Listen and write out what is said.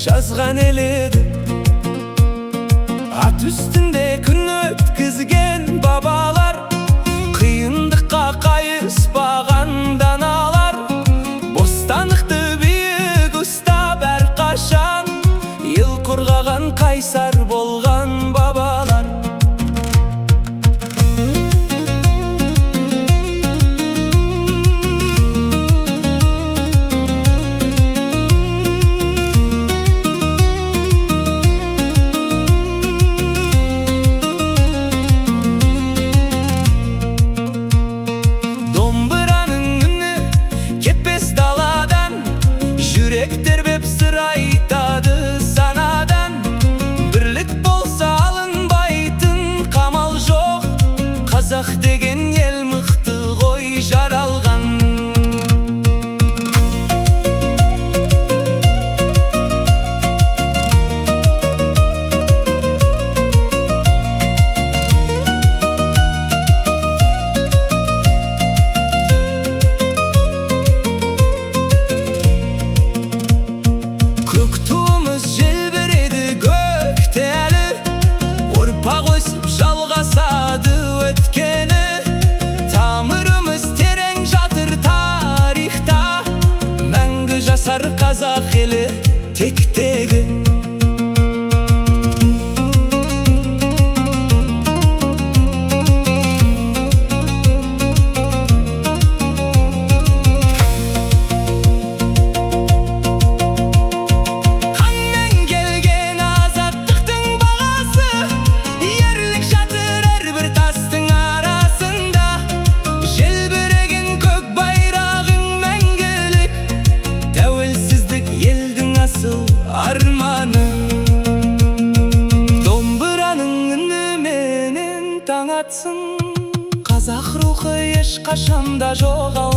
жазған еледі. Ат үстінде күн өткізген бабалар, қиындыққа қайыспаған даналар, бостандықты биік ұстап әрқашан, ел қорғаған қайсар болған бабалар. Жүрек тербеп сыр айтады санадан, бірлік болса алынбайтын қамал жоқ, қазақ деген ел мықты ғой жаралған. Жалғасады өткені, тамырымыз терең жатыр тарихта, мәңгі жасар қазақ елі тектегі. Арманы домбыраның үніменен таң атсын, қазақ рухы ешқашанда жоғалмасын.